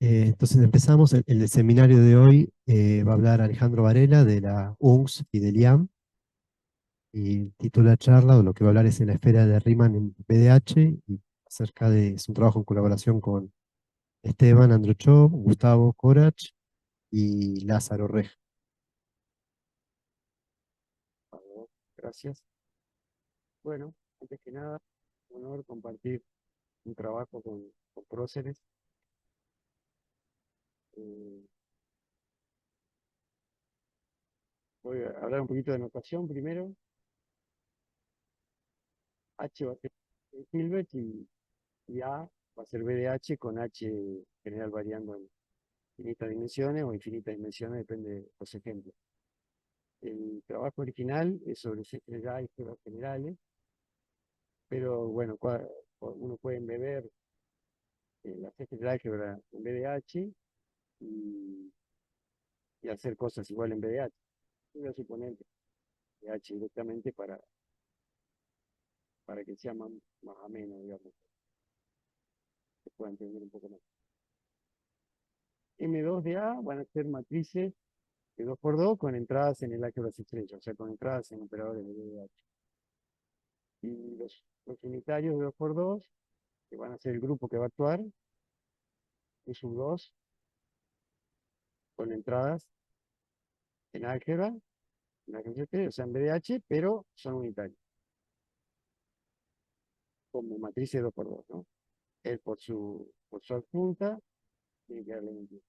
Entonces empezamos, el seminario de hoy va a hablar Alejandro Varela de la UNCS y del IAM, y el título de la charla, o lo que va a hablar es en la esfera de Riemann en BDH, y acerca de, es un trabajo en colaboración con Esteban Andruchov, Gustavo Corach y Lázaro Rej. Gracias. Bueno, antes que nada, un honor compartir un trabajo con próceres. Eh, Voy a hablar un poquito de notación primero. H va a ser Hilbert y A va a ser BDH con H general variando en infinitas dimensiones o infinitas dimensiones, depende de los ejemplos. El trabajo original es sobre sectores de álgebras generales, pero bueno, uno puede embeber las sectores de álgebra en BDH y, y hacer cosas igual en BDH. Voy a suponer que BDH directamente para que sea más ameno, digamos, se pueda entender un poco más. M2 de A van a ser matrices de 2 por 2 con entradas en el álgebra estrechas, o sea, con entradas en operadores de BDH. Y los unitarios de 2 por 2 que van a ser el grupo que va a actuar, es un 2 con entradas en álgebra, o sea, en BDH, pero son unitarios, como matrices de 2 por 2, ¿no? Él por su adjunta tiene que darle 21.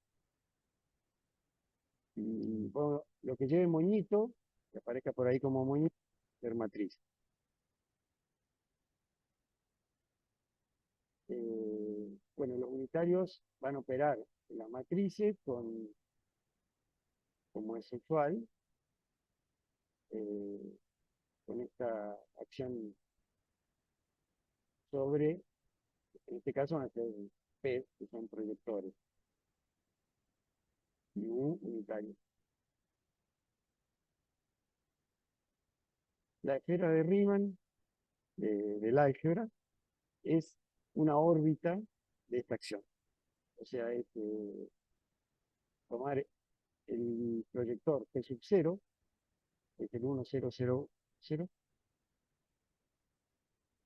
Y bueno, lo que lleve moñito, que aparezca por ahí como moñito, ser matriz. Bueno, los unitarios van a operar en las matrices como es usual, eh, con esta acción sobre, en este caso van a ser P, que son proyectores, y un unitario. La esfera de Riemann del álgebra es una órbita de esta acción. O sea, es tomar el proyector P sub 0, que es el 1, 0, 0, 0,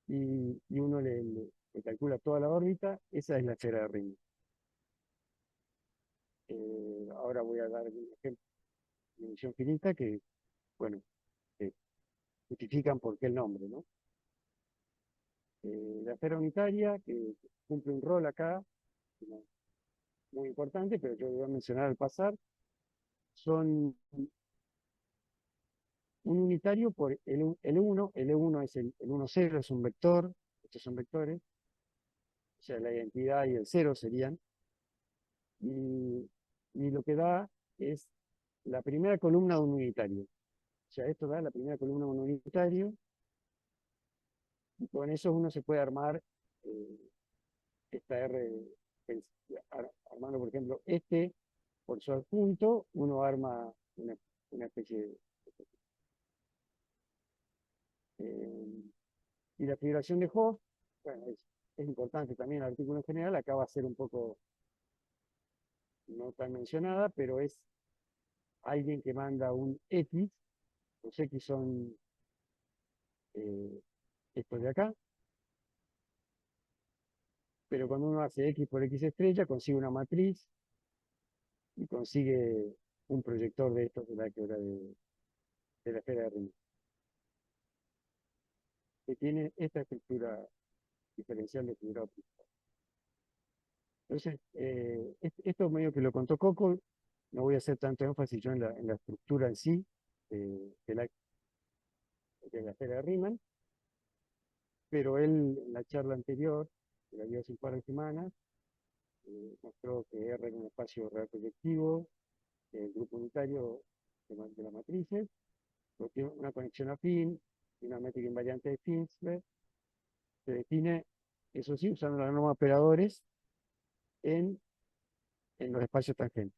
y uno le calcula toda la órbita. Esa es la esfera de Riemann. Ahora voy a dar un ejemplo de dimensión finita que, bueno, que justifican por qué el nombre, ¿no? La esfera unitaria, que cumple un rol acá, ¿no?, muy importante, pero yo lo voy a mencionar al pasar, son un unitario por L1. L1 es el 1, 0, es un vector, estos son vectores, o sea, la identidad y el 0 serían, y, y lo que da es la primera columna de un unitario. O sea, esto da la primera columna de un unitario, y con eso uno se puede armar eh, esta R, armando, por ejemplo, por su adjunto, uno arma una especie de... Eh, y la figuración de Hopf, bueno, es importante también el artículo en general, acá va a ser un poco no tan mencionada, pero es alguien que manda un X, los X son eh, estos de acá, pero cuando uno hace X por X estrella, consigue una matriz y consigue un proyector de estos de de la esfera de Riemann, que tiene esta estructura diferencial de figura óptica. Entonces, esto medio que lo contó Coco, no voy a hacer tanto énfasis yo en la estructura en sí de la esfera de Riemann, pero él en la charla anterior, que la dio hace un par de semanas, mostró que R era un espacio real proyectivo, el grupo unitario de las matrices, porque tiene una conexión afín y una métrica invariante de Finsberg. Se define, eso sí, usando la norma de operadores en, en los espacios tangentes.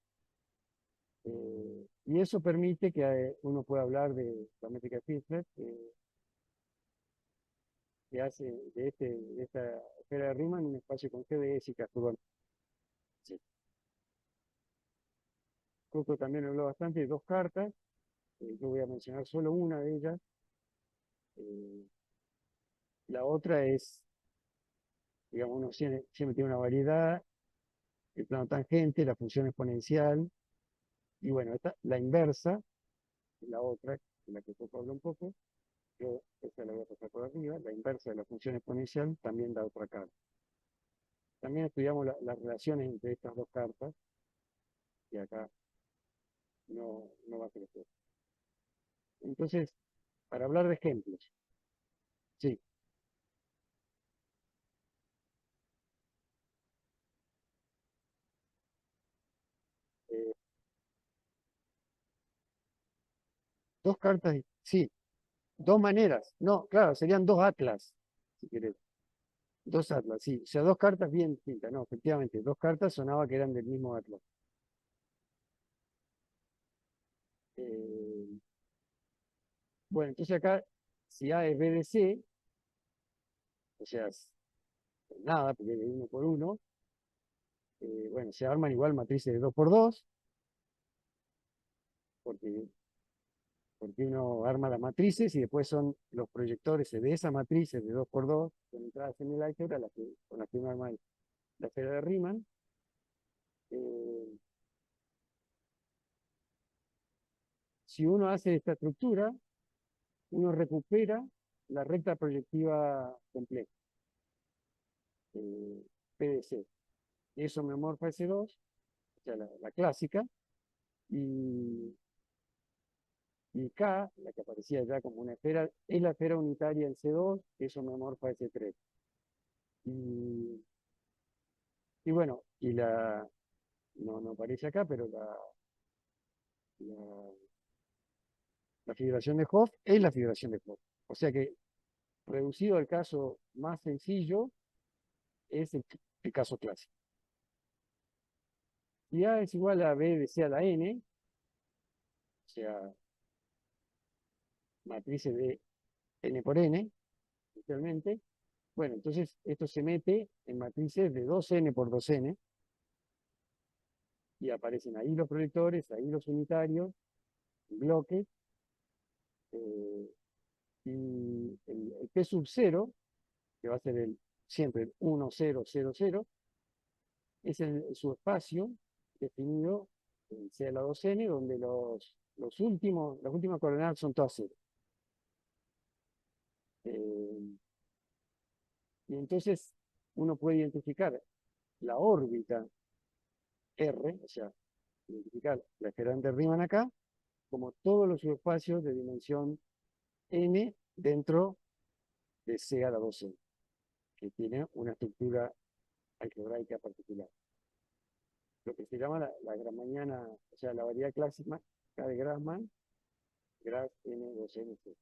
Y eso permite que uno pueda hablar de la métrica de Finsberg, que hace de esta esfera de Riemann un espacio con GDS y Castruban. Sí. Coco también habló bastante de dos cartas, yo voy a mencionar solo una de ellas. eh, la otra es, digamos, uno siempre tiene una variedad, el plano tangente, la función exponencial, y bueno, la inversa, la otra, de la que Coco habló un poco, yo esta la voy a pasar por arriba, la inversa de la función exponencial también da otra carta. También estudiamos las relaciones entre estas dos cartas, y acá no va a crecer. Entonces, para hablar de ejemplos, sí, eh, dos cartas, sí, dos maneras, no, claro, serían dos atlas, si querés, dos atlas, sí, o sea, dos cartas bien distintas, no, efectivamente, dos cartas sonaba que eran del mismo atlas. Eh, bueno, entonces acá, si A es B de C, o sea, nada, porque es de uno por uno, bueno, se arman igual matrices de 2 por 2 porque, porque uno arma las matrices y después son los proyectores de esas matrices de 2 por 2 con entradas en el álgebra, con las que uno arma la esfera de Riemann. Eh, si uno hace esta estructura, uno recupera la recta proyectiva compleja, PDC. Eso me morfa S2, o sea, la clásica, y, y K, la que aparecía ya como una esfera, es la esfera unitaria en C2, eso me morfa S3. Y, y bueno, no aparece acá, pero la, la figuración de Hopf es la figuración de Hopf. O sea que, reducido al caso más sencillo, es el caso clásico. Y A es igual a B de C a la N, o sea, matrices de N por N, especialmente. Bueno, entonces esto se mete en matrices de 2N por 2N, y aparecen ahí los proyectores, ahí los unitarios, bloques, eh, y el P sub 0, que va a ser siempre el 1, 0, 0, 0, es el subespacio definido en C a la 2N, donde las últimas coordenadas son todas 0. Eh, y entonces uno puede identificar la órbita R, o sea, identificar la esfera de Riemann acá, como todos los subespacios de dimensión n dentro de C a la 2N, que tiene una estructura algebraica particular. Lo que se llama la Grassmanniana, o sea, la variedad clásica de Grassmann, Grass N2NC.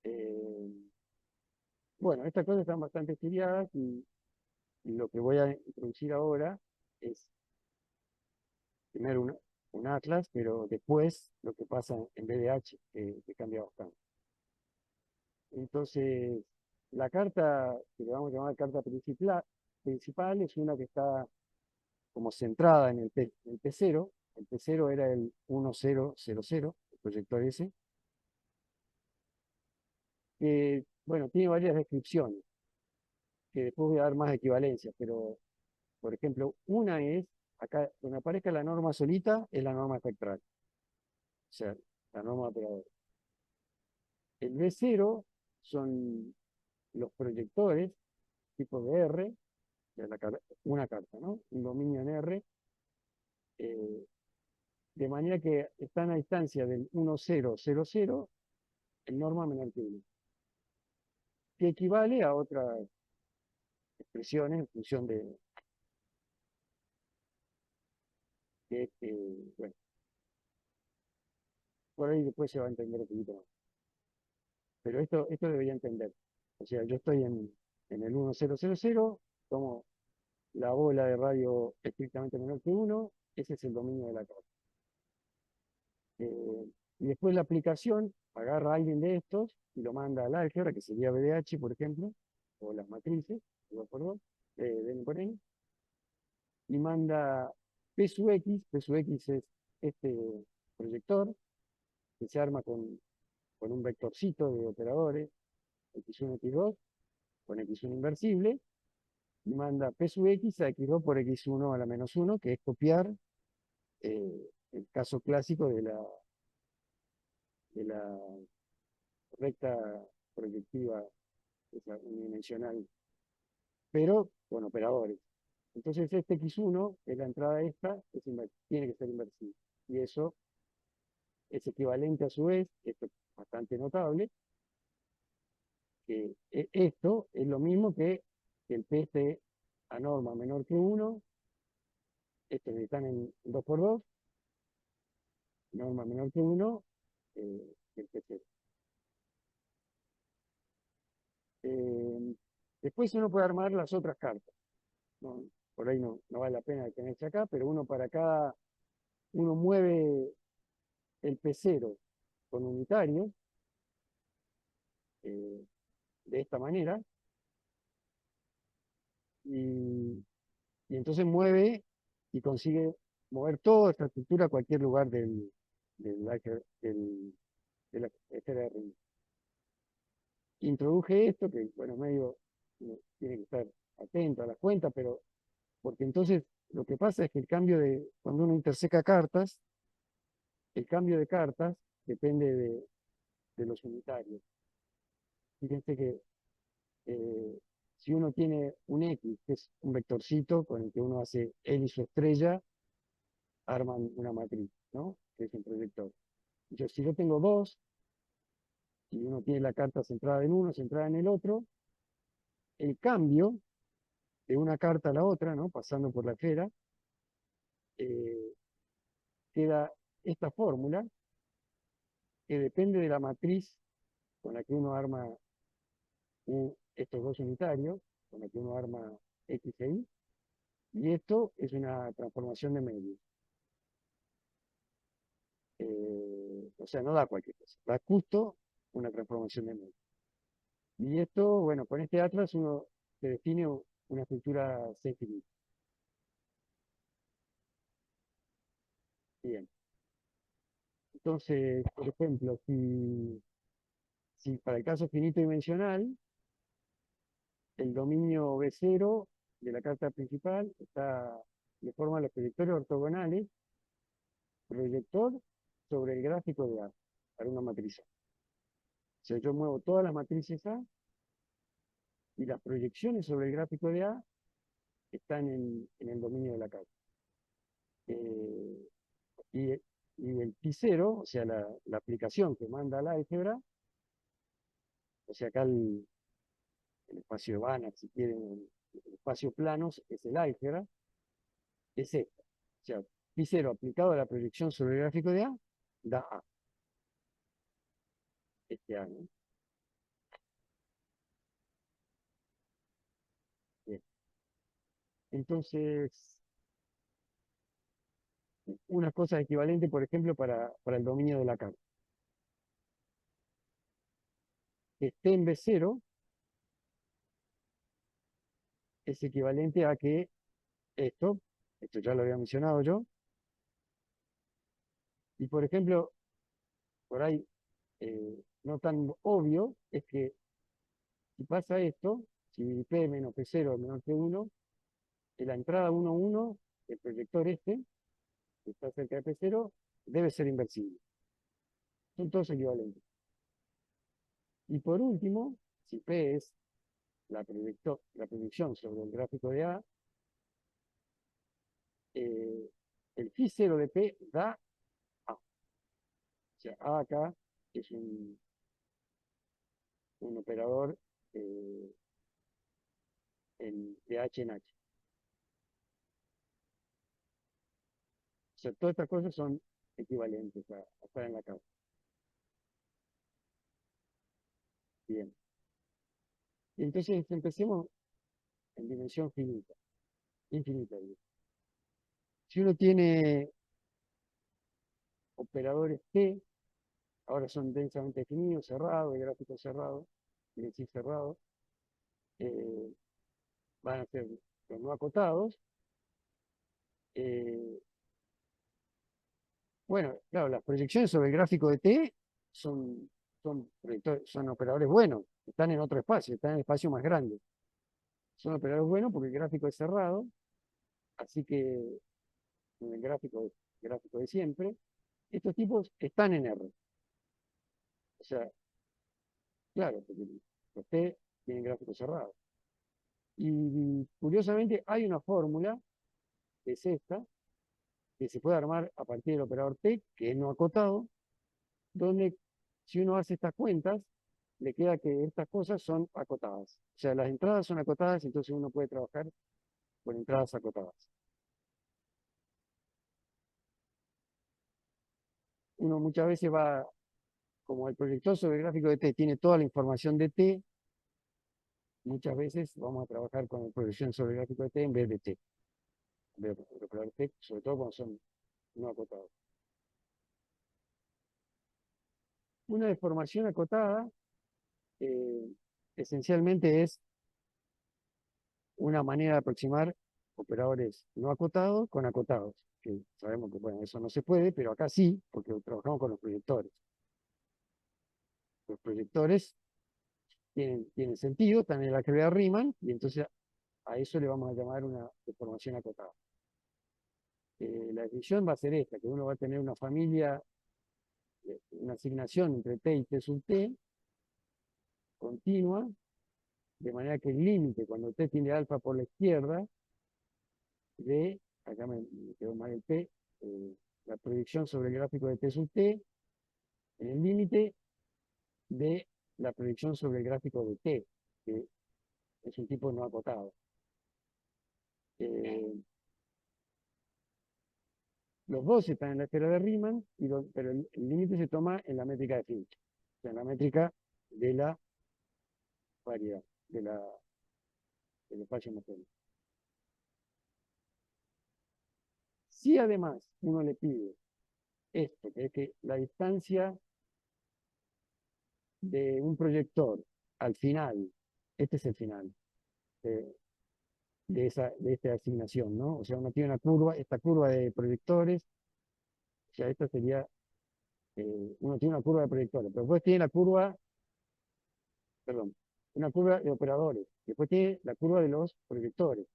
Eh, bueno, estas cosas están bastante estudiadas y lo que voy a introducir ahora es primero un atlas, pero después lo que pasa en BDH, que cambia bastante. Entonces, la carta que le vamos a llamar carta principal es una que está como centrada en el P0. El P0 era el 1000, el proyector ese, que, bueno, tiene varias descripciones, que después voy a dar más equivalencias, pero, por ejemplo, una es, acá donde aparezca la norma solita, es la norma espectral, o sea, la norma operadora. El B0 son los proyectores, tipo de R, de una carta, ¿no? Un dominio en R, eh, de manera que están a distancia del 1000 en norma menor que 1, que equivale a otras expresiones en función de bueno, por ahí después se va a entender un poquito más. Pero esto debería entender. O sea, yo estoy en el 1000, tomo la bola de radio estrictamente menor que 1, ese es el dominio de la carta. Y después la aplicación agarra a alguien de estos y lo manda al álgebra, que sería BDH, por ejemplo, o las matrices, 2 por 2, de N por N, y manda P sub X es este proyector que se arma con un vectorcito de operadores, X1, X2, con X1 inversible, y manda P sub X a X2 por X1 a la menos 1, que es copiar el caso clásico de la recta proyectiva, esa unidimensional, pero con operadores. Entonces este X1 es la entrada esta, tiene que ser inversible. Y eso es equivalente a su vez, esto es bastante notable, que esto es lo mismo que el P esté a norma menor que 1, estos están en 2×2, norma menor que 1, el P0. Después uno puede armar las otras cartas. ¿No? Por ahí no vale la pena detenerse acá, pero uno mueve el P0 con unitario, eh, de esta manera, y, y entonces mueve y consigue mover toda esta estructura a cualquier lugar de la esfera de Riemann. Introduje esto, que bueno, medio uno tiene que estar atento a las cuentas, pero porque entonces lo que pasa es que cuando uno interseca cartas, el cambio de cartas depende de los unitarios. Fíjense que eh, si uno tiene un X, que es un vectorcito con el que uno hace él y su estrella, arman una matriz, ¿no? Que es un proyector. Si yo tengo dos, y uno tiene la carta centrada en uno, centrada en el otro, el cambio de una carta a la otra, ¿no? Pasando por la esfera, eh, queda esta fórmula que depende de la matriz con la que uno arma estos dos unitarios, con la que uno arma X e Y, y esto es una transformación de medios. O sea, no da cualquier cosa, da justo una transformación de medios. Y esto, bueno, con este atlas uno se define una estructura C finita. Bien. Entonces, por ejemplo, si para el caso finito dimensional, el dominio B0 de la carta principal le forma los proyectores ortogonales, proyector sobre el gráfico de A, para una matriz A. O sea, yo muevo todas las matrices A y las proyecciones sobre el gráfico de A están en el dominio de la carta. Eh, y, y el Pi0, o sea, la aplicación que manda al álgebra, o sea, acá el espacio de Banach, si quieren, el espacio planos es el álgebra, es esta. O sea, Pi0 aplicado a la proyección sobre el gráfico de A, da A. Este A, ¿no? Bien. Entonces, una cosa equivalente, por ejemplo, para el dominio de la carta. Que esté en B0 es equivalente a que esto ya lo había mencionado yo, y por ejemplo, por ahí no tan obvio, es que si pasa esto, si P menos P0 es menor que 1, en la entrada 1, 1, el proyector este, que está cerca de P0, debe ser inversible. Son todos equivalentes. Y por último, si P es la proyección sobre el gráfico de A, eh, el phi0 de P da A. O sea, A acá es un operador eh, de H en H. O sea, todas estas cosas son equivalentes a estar en la causa. Bien. Y entonces empecemos en dimensión finita, infinita. Digo. Si uno tiene operadores T, ahora son densamente definidos, cerrados, de gráfico cerrado, quiere decir cerrado, van a ser los no acotados, Bueno, claro, las proyecciones sobre el gráfico de T son operadores buenos, están en otro espacio, están en el espacio más grande. Son operadores buenos porque el gráfico es cerrado, así que en el gráfico de siempre, estos tipos están en R. O sea, claro, porque los T tienen gráfico cerrado. Y curiosamente hay una fórmula, que es esta, que se puede armar a partir del operador T, que es no acotado, donde si uno hace estas cuentas, le queda que estas cosas son acotadas. O sea, las entradas son acotadas, entonces uno puede trabajar con entradas acotadas. Uno muchas veces va, como el proyector sobre el gráfico de T tiene toda la información de T, muchas veces vamos a trabajar con la proyección sobre el gráfico de T en vez de T, en vez de operar T, sobre todo cuando son no acotados. Una deformación acotada eh, esencialmente es una manera de aproximar operadores no acotados con acotados, que sabemos que bueno, eso no se puede, pero acá sí, porque trabajamos con los proyectores. Los proyectores tienen sentido, están en la álgebra de Riemann, y entonces a eso le vamos a llamar una deformación acotada. La definición va a ser esta, que uno va a tener una familia, una asignación entre T y T sub T, continua, de manera que el límite, cuando T tiene alfa por la izquierda, de, acá me quedó mal el T, la proyección sobre el gráfico de T sub T, en el límite de la proyección sobre el gráfico de T, que es un tipo no acotado. Eh, los dos están en la esfera de Riemann, pero el límite se toma en la métrica de Finch, o sea, en la métrica de la variedad, del espacio homogéneo. Si además uno le pide esto, que es que la distancia de un proyector al final, este es el final de, de esta asignación, ¿no? O sea, uno tiene una curva, esta curva de proyectores, o sea, esta sería, uno tiene una curva de proyectores, pero después tiene la curva, perdón, una curva de operadores, después tiene la curva de los proyectores.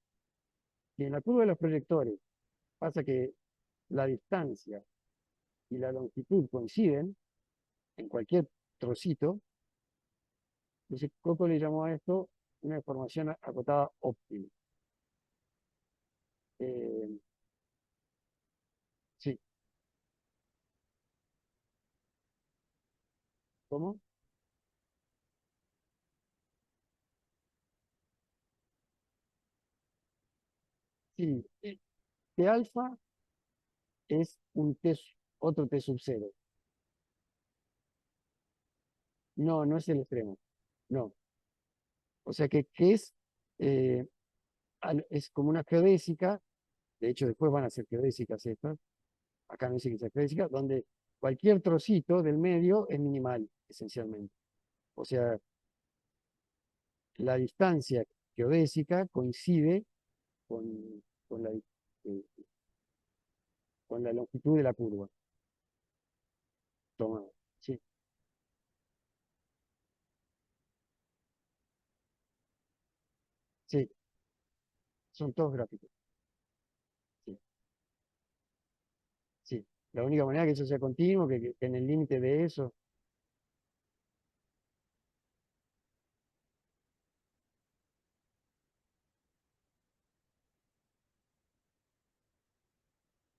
Y en la curva de los proyectores pasa que la distancia y la longitud coinciden en cualquier trocito. Entonces, Coco le llamó a esto una deformación acotada óptima. Eh, sí, ¿cómo? Sí, T alfa es otro T sub cero. No, no es el extremo. No. O sea que eh, es como una geodésica. De hecho, después van a ser geodésicas estas. Acá no dice que sea geodésica, donde cualquier trocito del medio es minimal, esencialmente. O sea, la distancia geodésica coincide con, con la, eh, con la longitud de la curva. Toma, sí, sí, son todos gráficos. Sí, sí. La única manera que eso sea continuo, que en el límite de eso,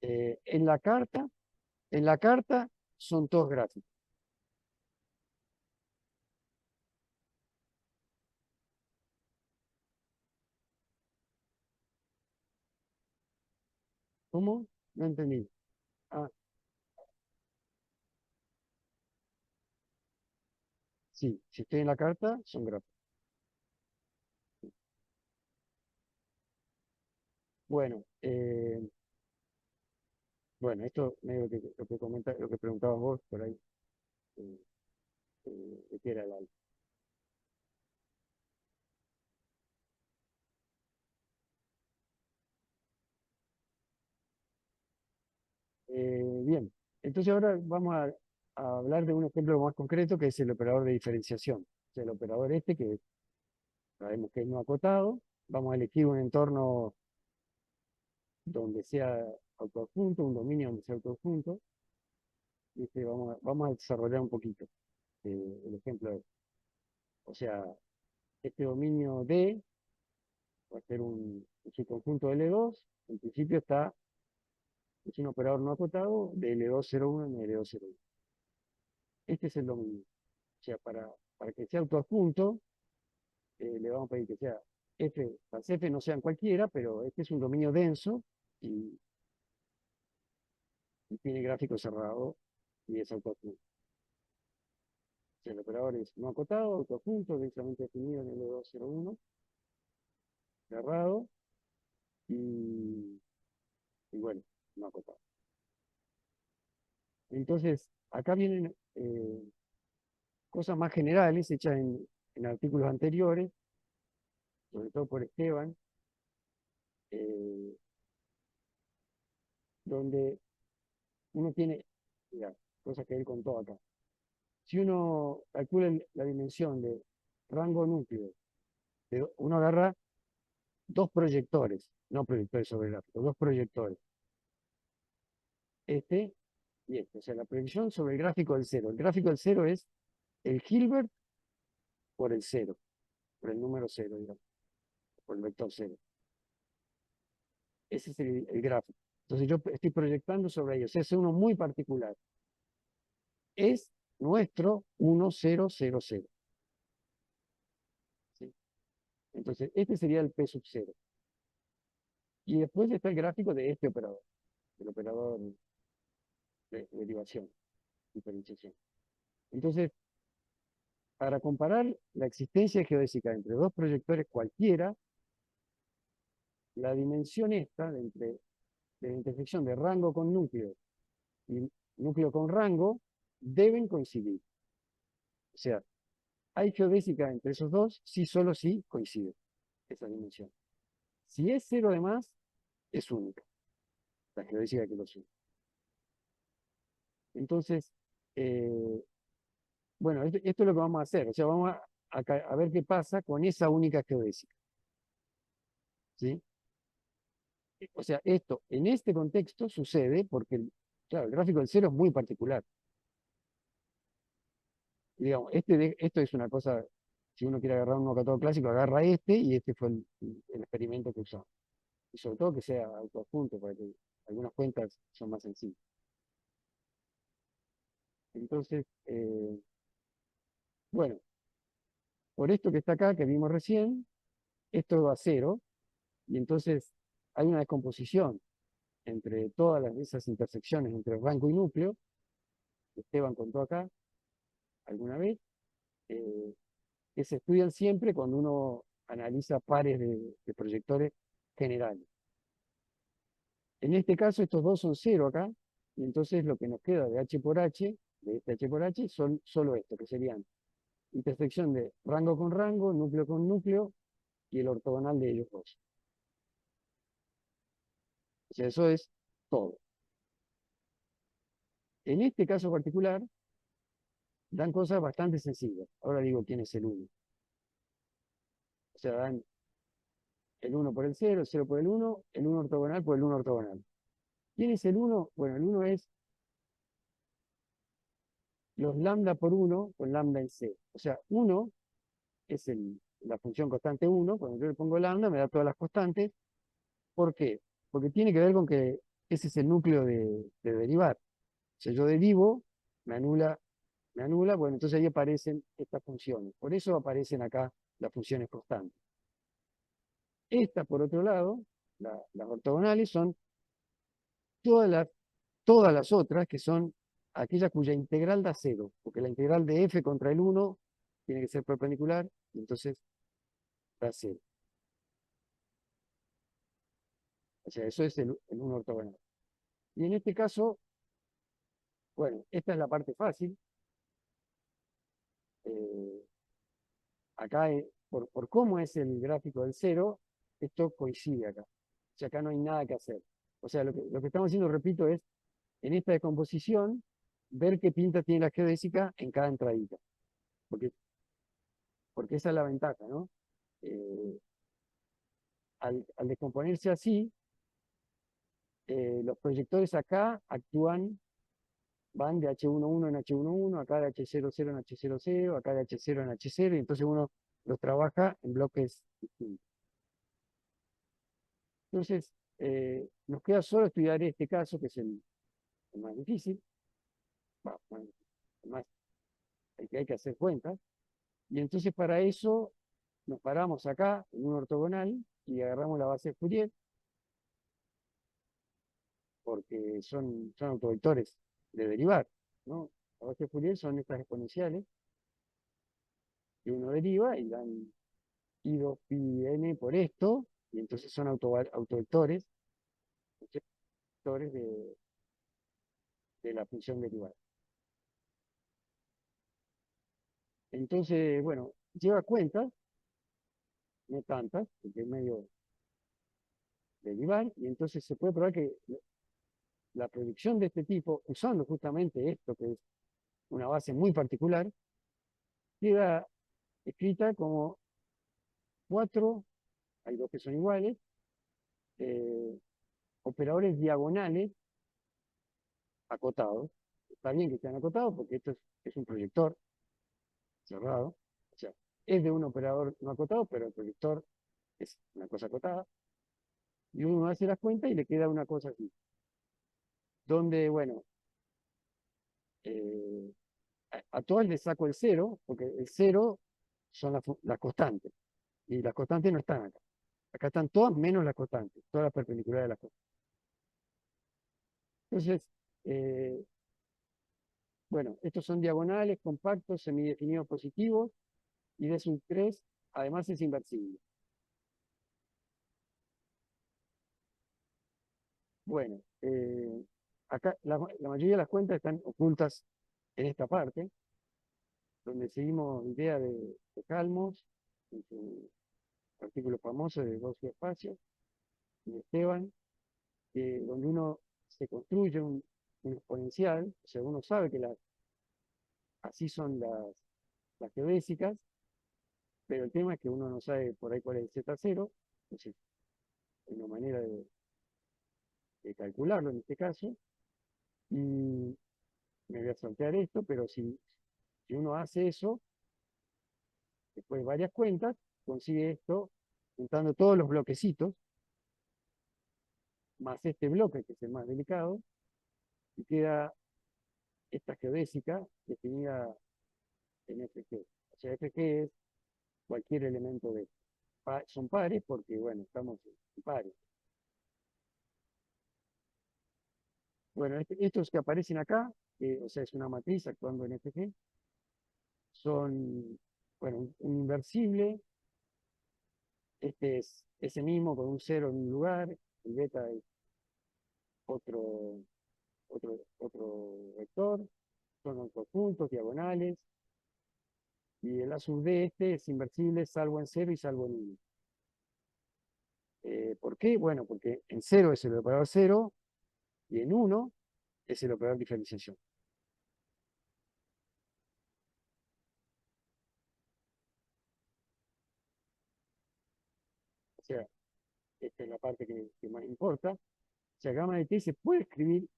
eh, en la carta, en la carta son todos gráficos. ¿Cómo? No entendí. Ah, sí, si estoy en la carta, son gráficos. Bueno, bueno, esto medio lo que preguntabas vos por ahí, eh, de qué era el alfa. Bien. Entonces ahora vamos a hablar de un ejemplo más concreto que es el operador de diferenciación. O sea, el operador este que sabemos que es no acotado. Vamos a elegir un entorno donde sea autoadjunto, un dominio donde sea autoadjunto. Vamos a desarrollar un poquito el ejemplo de esto. O sea, este dominio D va a ser un subconjunto de L2. En principio es un operador no acotado de L201 en L201. Este es el dominio. O sea, para que sea autoadjunto, le vamos a pedir que sea F, las F no sean cualquiera, pero este es un dominio denso y, y tiene gráfico cerrado y es autoadjunto. O sea, el operador es no acotado, autoadjunto, densamente definido en L201, cerrado y bueno, no acotado. Entonces, acá vienen cosas más generales hechas en artículos anteriores, sobre todo por Esteban, eh, donde uno tiene, mira, cosas que él contó acá. Si uno calcula la dimensión de rango núcleo, uno agarra dos proyectores, no proyectores sobre gráfico, dos proyectores, este y este. O sea, la proyección sobre el gráfico del cero. El gráfico del cero es el Hilbert por el cero, por el número cero, digamos, por el vector cero. Ese es el gráfico. Entonces yo estoy proyectando sobre ellos. Ese es uno muy particular. Es nuestro 1000. ¿Sí? Entonces, este sería el P sub 0. Y después está el gráfico de este operador, el operador de derivación, diferenciación. Entonces, para comparar la existencia geodésica entre dos proyectores cualquiera, la dimensión esta de la intersección de rango con núcleo y núcleo con rango deben coincidir. O sea, hay geodésica entre esos dos si solo si coincide esa dimensión. Si es cero además, es única, la geodésica que lo sube. Entonces, eh, bueno, esto es lo que vamos a hacer. O sea, vamos a ver qué pasa con esa única geodésica. ¿Sí? O sea, esto en este contexto sucede porque, claro, el gráfico del cero es muy particular. Y digamos, esto es una cosa, si uno quiere agarrar un no clásico, agarra este y este fue el experimento que usamos. Y sobre todo que sea autoadjunto, para que algunas cuentas son más sencillas. Entonces, bueno, por esto que está acá, que vimos recién, esto va a cero, y entonces hay una descomposición entre todas esas intersecciones entre rango y núcleo, que Esteban contó acá alguna vez, eh, que se estudian siempre cuando uno analiza pares de proyectores generales. En este caso, estos dos son cero acá, y entonces lo que nos queda de H por H, de este H por H, son solo esto, que serían intersección de rango con rango, núcleo con núcleo, y el ortogonal de ellos dos. O sea, eso es todo. En este caso particular, dan cosas bastante sencillas. Ahora digo quién es el 1. O sea, dan el 1 por el 0 por el 1 ortogonal por el 1 ortogonal. ¿Quién es el 1? Bueno, el 1 es los lambda por 1 con lambda en C. O sea, 1 es la función constante 1. Cuando yo le pongo lambda, me da todas las constantes. ¿Por qué? Porque tiene que ver con que ese es el núcleo de derivar. O sea, yo derivo, me anula, bueno, entonces ahí aparecen estas funciones. Por eso aparecen acá las funciones constantes. Estas, por otro lado, las ortogonales son todas las, todas las otras que son aquellas cuya integral da cero, porque la integral de f contra el 1 tiene que ser perpendicular, y entonces da cero. O sea, eso es el 1 ortogonal. Y en este caso, bueno, esta es la parte fácil. Eh, acá, por cómo es el gráfico del cero, esto coincide acá. O sea, acá no hay nada que hacer. O sea, lo que estamos haciendo, repito, es en esta descomposición, ver qué pinta tiene la geodésica en cada entradita, porque, porque esa es la ventaja, ¿no? Eh, al descomponerse así, los proyectores acá actúan, van de H11 en H11, acá de H00 en H00, acá de H0 en H0, y entonces uno los trabaja en bloques distintos. Entonces, nos queda solo estudiar este caso, que es el más difícil, bueno, el más, el que hay que hacer cuentas, y entonces para eso nos paramos acá en un ortogonal y agarramos la base de Fourier, porque son autovectores de derivar, ¿no? La base de Fourier son estas exponenciales que uno deriva y dan I 2 pi n por esto, y entonces son autovectores, vectores de la función derivada. Entonces, bueno, lleva cuentas, no tantas, porque es medio derivar, y entonces se puede probar que la predicción de este tipo, usando justamente esto, que es una base muy particular, queda escrita como cuatro, hay dos que son iguales, eh, operadores diagonales acotados. Está bien que estén acotados porque esto es un proyector cerrado, o sea, es de un operador no acotado, pero el proyector es una cosa acotada, y uno hace las cuentas y le queda una cosa así, donde, bueno, eh, a todas le saco el cero, porque el cero son las constantes, y las constantes no están acá. Acá están todas menos las constantes, todas las perpendiculares de las constantes. Entonces, eh, bueno, estos son diagonales, compactos, semidefinidos positivos, y de sus tres, además es inversible. Bueno, acá la mayoría de las cuentas están ocultas en esta parte, donde seguimos idea de Calmos, en su artículo famoso de dos espacios, y de Esteban, donde uno se construye un exponencial, o sea, uno sabe que así son las geodésicas, pero el tema es que uno no sabe por ahí cuál es el Z0, entonces hay una manera de calcularlo en este caso, y me voy a saltear esto, pero si uno hace eso, después de varias cuentas, consigue esto juntando todos los bloquecitos, más este bloque, que es el más delicado, y queda esta geodésica definida en FG. O sea, FG es cualquier elemento de... Son pares porque, bueno, estamos en pares. Bueno, estos que aparecen acá, o sea, es una matriz actuando en FG, son, bueno, un inversible, este es ese mismo con un cero en un lugar, el beta es otro, otro vector, son los conjuntos, diagonales, y el A sub D este es inversible salvo en cero y salvo en 1. ¿Por qué? Bueno, porque en cero es el operador cero y en 1 es el operador diferenciación. O sea, esta es la parte que más importa. O sea, gamma de t se puede escribir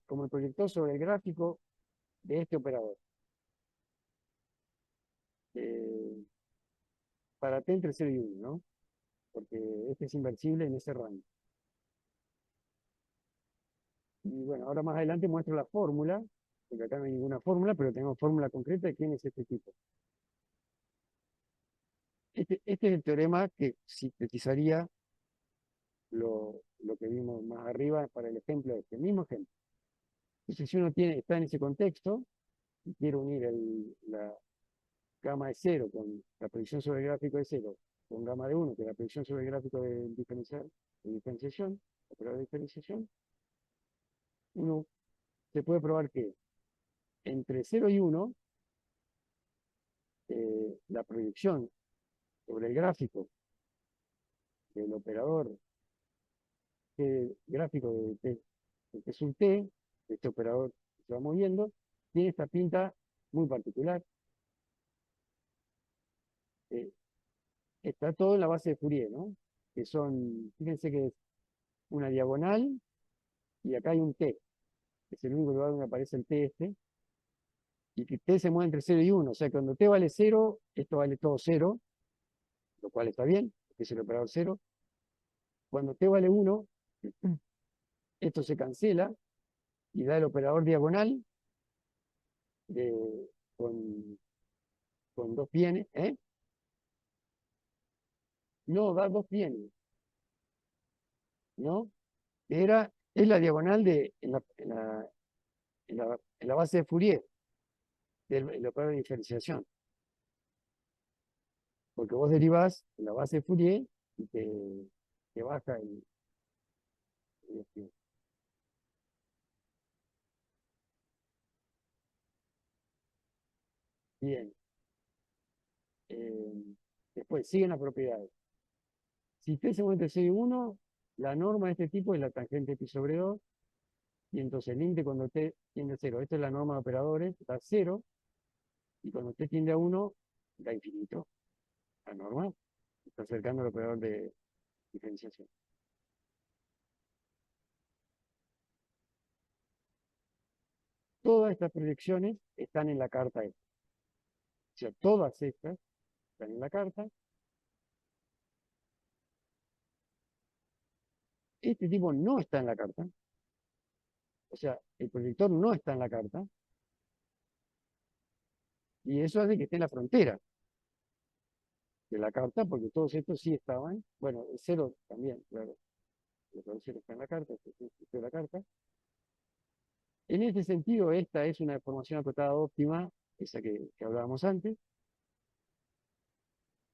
como el proyector sobre el gráfico de este operador. Eh, para t entre 0 y 1, ¿no? Porque este es inversible en ese rango. Y bueno, ahora más adelante muestro la fórmula, porque acá no hay ninguna fórmula, pero tenemos fórmula concreta de quién es este tipo. Este es el teorema que sintetizaría lo que vimos más arriba para el ejemplo de este mismo ejemplo. Entonces, si uno está en ese contexto y quiere unir la gama de 0 con la proyección sobre el gráfico de 0 con gamma de 1, que es la proyección sobre el gráfico de diferenciación, operador de diferenciación, uno se puede probar que entre 0 y 1, la proyección sobre el gráfico del operador gráfico de T sub T este operador que se va moviendo, tiene esta pinta muy particular. Eh, Está todo en la base de Fourier, ¿no? Que son, fíjense que es una diagonal y acá hay un T, que es el único lugar donde aparece el T este, y que T se mueve entre 0 y 1, o sea que cuando T vale 0, esto vale todo 0, lo cual está bien, porque es el operador 0. Cuando T vale 1, esto se cancela y da el operador diagonal de, con, con dos bienes, ¿eh? No, da dos bienes, ¿no? Es la diagonal en la base de Fourier, del operador de diferenciación. Porque vos derivás en la base de Fourier y te baja el. Bien. eh, Después siguen las propiedades. Si t se mueve entre 0 y 1, la norma de este tipo es la tangente pi sobre 2, y entonces el límite cuando t tiende a 0, esta es la norma de operadores, da 0, y cuando t tiende a 1, da infinito. La norma está acercando al operador de diferenciación. Todas estas proyecciones están en la carta esta. O sea, todas estas están en la carta. Este tipo no está en la carta. O sea, el proyector no está en la carta. Y eso hace que esté en la frontera de la carta, porque todos estos sí estaban. Bueno, el 0 también, claro. El 0 está en la carta, este está en la carta. En este sentido, esta es una deformación acotada óptima, esa que hablábamos antes.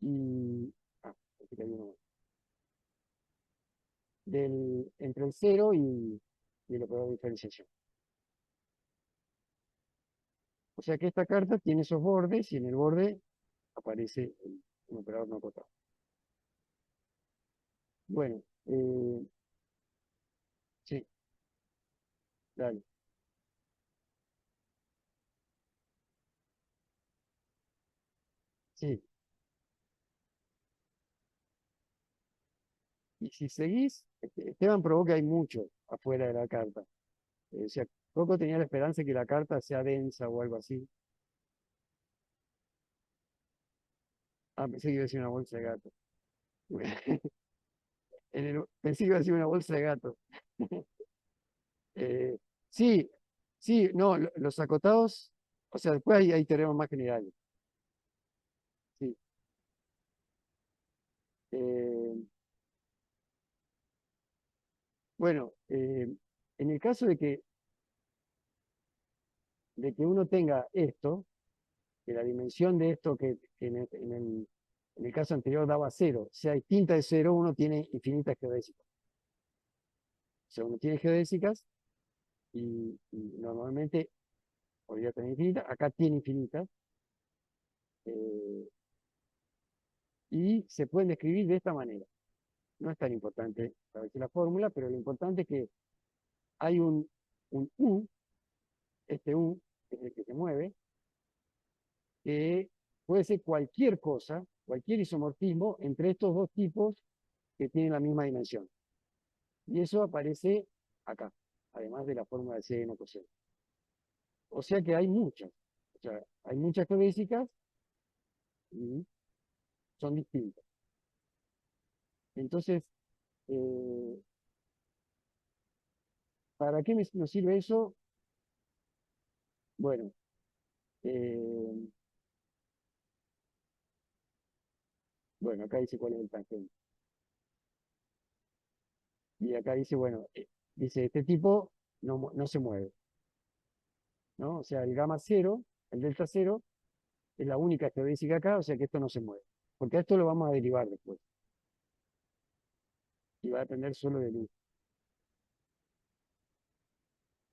Y, aquí hay uno más. Entre el 0 y el operador de diferenciación. O sea que esta carta tiene esos bordes y en el borde aparece un operador no acotado. Bueno, sí, dale. Sí. Y si seguís, Esteban probó que hay mucho afuera de la carta. O sea, Coco tenía la esperanza de que la carta sea densa o algo así. Ah, pensé que iba a decir una bolsa de gato. Pensé que iba a decir una bolsa de gato. Eh, sí, sí, no, los acotados, o sea, después hay teoremas más generales. Sí. Eh, bueno, en el caso de que uno tenga esto, que la dimensión de esto que en el caso anterior daba 0, sea distinta de 0, uno tiene infinitas geodésicas. O sea, uno tiene geodésicas y normalmente podría tener infinitas, acá tiene infinitas, eh, y se pueden describir de esta manera. No es tan importante saber la fórmula, pero lo importante es que hay un U, este U, que es el que se mueve, que puede ser cualquier cosa, cualquier isomorfismo entre estos dos tipos que tienen la misma dimensión. Y eso aparece acá, además de la fórmula de seno, coseno. O sea que hay muchas. O sea, hay muchas geodésicas y son distintas. Entonces, eh, ¿para qué nos sirve eso? Bueno, eh, bueno, acá dice cuál es el tangente. Y acá dice, bueno, dice, este tipo no se mueve, ¿no? O sea, el gamma cero, el delta cero, es la única geodésica acá, o sea que esto no se mueve. Porque a esto lo vamos a derivar después. Y va a depender solo de luz.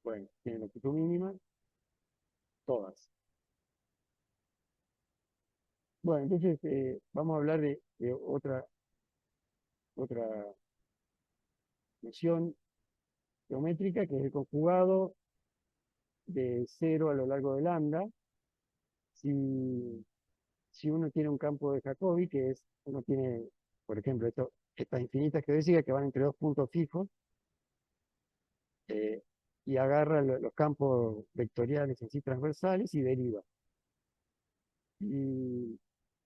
Bueno, tiene longitud mínima, todas. Bueno, entonces vamos a hablar de otra noción geométrica, que es el conjugado de cero a lo largo de lambda, si, si uno tiene un campo de Jacobi, que es, uno tiene, por ejemplo, estas infinitas geodésicas que van entre dos puntos fijos, eh, y agarra los campos vectoriales así transversales y deriva. Y,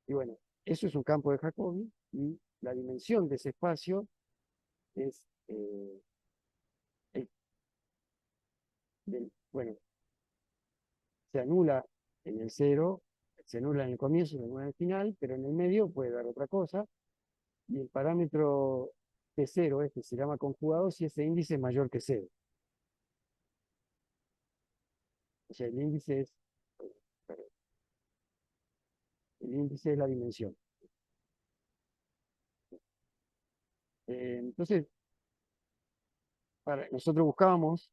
y bueno, eso es un campo de Jacobi, y la dimensión de ese espacio es, el- bueno, se anula en el cero, se anula en el comienzo, se anula en el final, pero en el medio puede dar otra cosa, y el parámetro de cero, este se llama conjugado si ese índice es mayor que cero. O sea, perdón, el índice es la dimensión. Entonces, nosotros buscábamos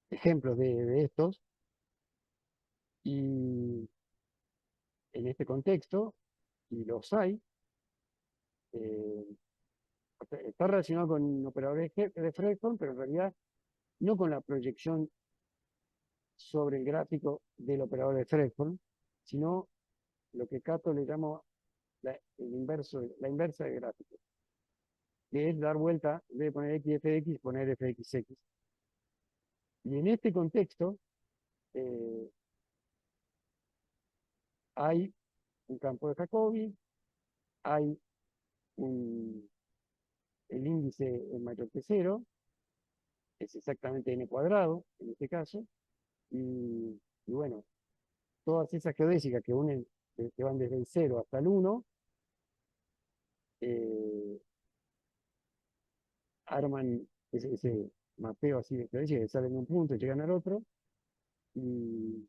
ejemplos de estos, y en este contexto, y los hay, eh, está relacionado con operadores de Fredholm, pero en realidad no con la proyección sobre el gráfico del operador de Fredholm, sino lo que Cato le llama la inversa del gráfico, que es dar vuelta, en vez de poner x f de x, poner f de x. Y en este contexto eh, hay un campo de Jacobi, hay el índice es mayor que cero, es exactamente n cuadrado en este caso, y bueno, todas esas geodésicas que unen, que van desde el 0 hasta el 1, eh, arman ese mapeo así de geodésica que salen de un punto y llegan al otro, y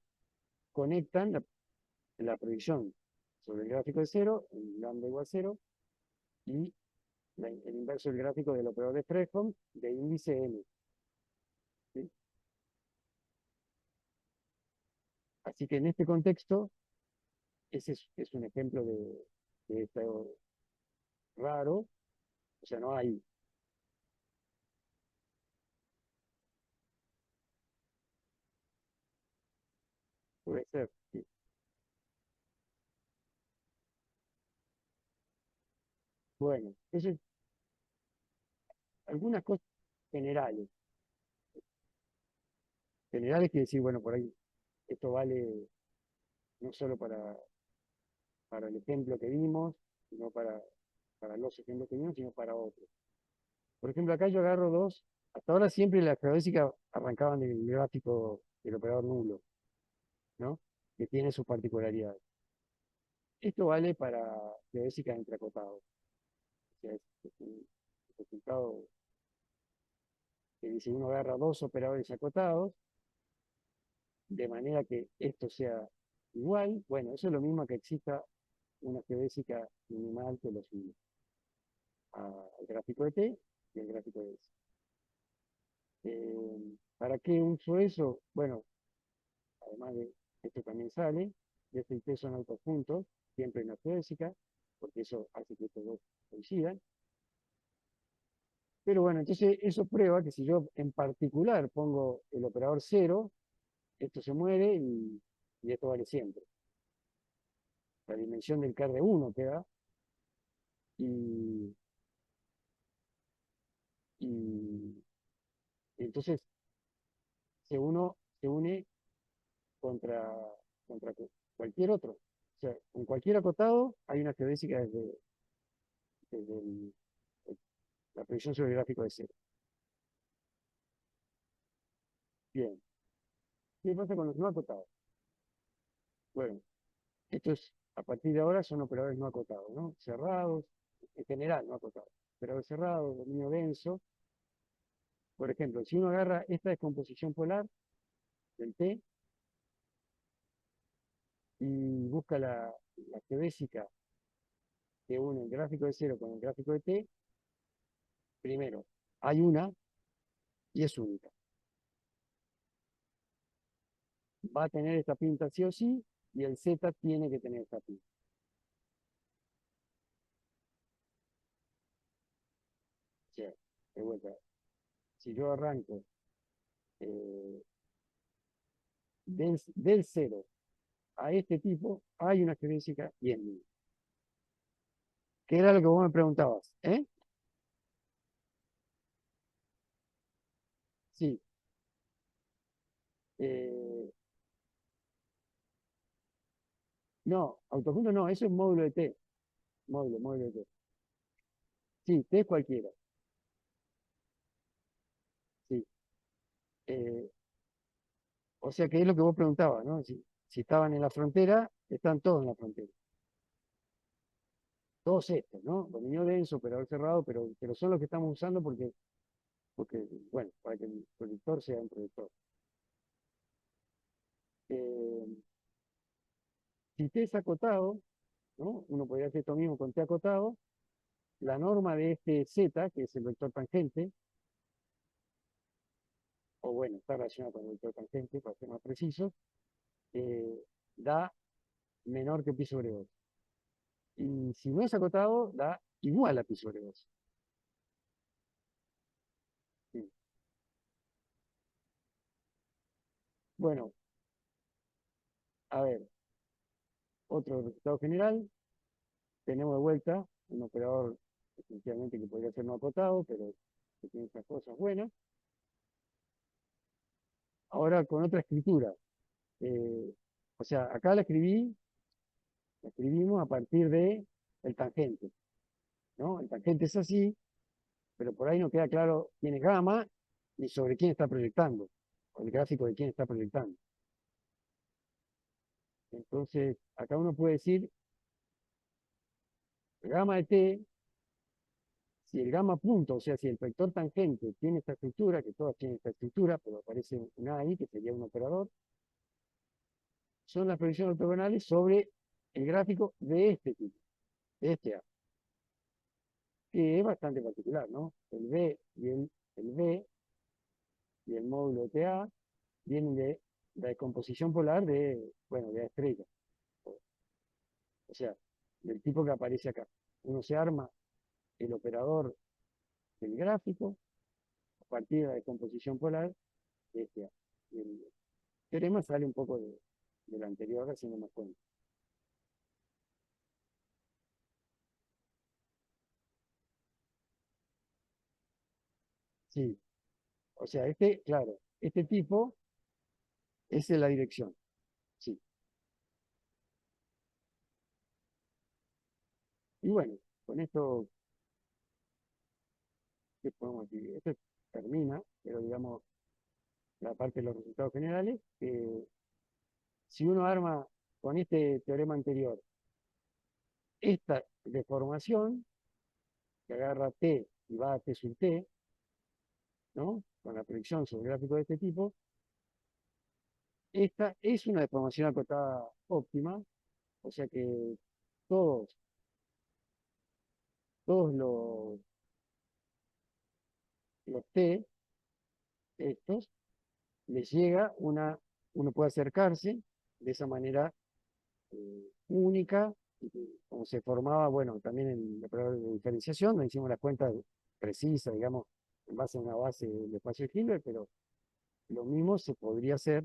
conectan la proyección sobre el gráfico de 0, en lambda igual 0, y el inverso del gráfico del operador de Fredholm de índice n. ¿Sí? Así que en este contexto, ese es un ejemplo de esto raro, o sea, no hay, puede ser. ¿Sí? Bueno, eso es algunas cosas generales. Generales quiere decir, bueno, por ahí esto vale no solo para el ejemplo que vimos, sino para los ejemplos que vimos, sino para otros. Por ejemplo, acá yo agarro dos, hasta ahora siempre las geodésicas arrancaban del gráfico del operador nulo, ¿no? Que tiene sus particularidades. Esto vale para geodésicas entre acotados. O sea, es un resultado que dice uno agarra dos operadores acotados, de manera que esto sea igual. Bueno, eso es lo mismo que exista una geodésica minimal que los une al gráfico de T y al gráfico de S. ¿Para qué uso eso? Bueno, además de esto también sale, de este y T son autopuntos, siempre en la geodésica, porque eso hace que estos dos coincidan. Pero bueno, entonces eso prueba que si yo en particular pongo el operador cero, esto se muere y esto vale siempre. La dimensión del KR de 1 queda, y, y entonces se une contra cualquier otro. O sea, con cualquier acotado hay una geodésica desde la proyección sobre el gráfico de cero. Bien, ¿qué pasa con los no acotados? Bueno, estos a partir de ahora son operadores no acotados, ¿no? Cerrados, en general no acotados. Operador cerrado, dominio denso. Por ejemplo, si uno agarra esta descomposición polar del T y busca la geodésica que une el gráfico de cero con el gráfico de T, primero, hay una y es única. Va a tener esta pinta sí o sí, y el Z tiene que tener esta pinta. O sea, de vuelta, si yo arranco, eh, del cero a este tipo hay una geodésica y es mínima. ¿Qué era lo que vos me preguntabas? ¿Eh? Sí. eh, no, autopunto no, eso es módulo de T. Módulo de T. Sí, T cualquiera. Sí. Eh, o sea que es lo que vos preguntabas, ¿no? Si estaban en la frontera, están todos en la frontera. Todos estos, ¿no? Dominio denso, operador cerrado, pero son los que estamos usando porque bueno, para que el proyector sea un proyector. Eh, si T es acotado, ¿no? Uno podría hacer esto mismo con T acotado. La norma de este Z, que es el vector tangente, o bueno, está relacionado con el vector tangente, para ser más preciso, eh, da menor que pi sobre 2. Y si no es acotado, da igual a pi sobre 2. Sí. Bueno, a ver, otro resultado general. Tenemos de vuelta un operador esencialmente que podría ser no acotado, pero que tiene estas cosas buenas. Ahora con otra escritura. Eh, o sea, acá la escribimos a partir de el tangente, ¿no? El tangente es así, pero por ahí no queda claro quién es gamma ni sobre quién está proyectando, o el gráfico de quién está proyectando. Entonces, acá uno puede decir gamma de t, si el gamma punto, o sea, si el vector tangente tiene esta estructura, que todas tienen esta estructura, pero aparece una ahí, que sería un operador, son las proyecciones ortogonales sobre el gráfico de este tipo, de este A, que es bastante particular, ¿no? El B y el módulo de TA vienen de la decomposición polar de, bueno, de la estrella. O sea, del tipo que aparece acá. Uno se arma el operador del gráfico a partir de la decomposición polar de este A. Y el teorema sale un poco de lo anterior, haciendo más cuenta. Sí, o sea, claro, este tipo es en la dirección. Sí. Y bueno, con esto, ¿qué podemos decir? Esto termina, pero digamos, la parte de los resultados generales, que si uno arma con este teorema anterior esta deformación, que agarra T y va a T sub T, ¿no? Con la proyección sobre el gráfico de este tipo, esta es una deformación acotada óptima, o sea que todos, todos los T, estos, les llega uno puede acercarse de esa manera única, como se formaba, bueno, también en el operador de diferenciación, no hicimos la cuenta precisa, digamos, en base a una base del espacio de Hilbert, pero lo mismo se podría hacer,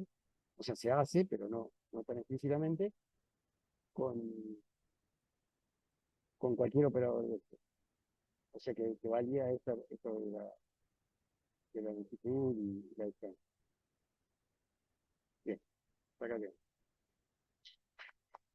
o sea, se hace, pero no tan explícitamente, con, con cualquier operador de esto. O sea, que valía esto de la longitud y la distancia. Bien, acá queda.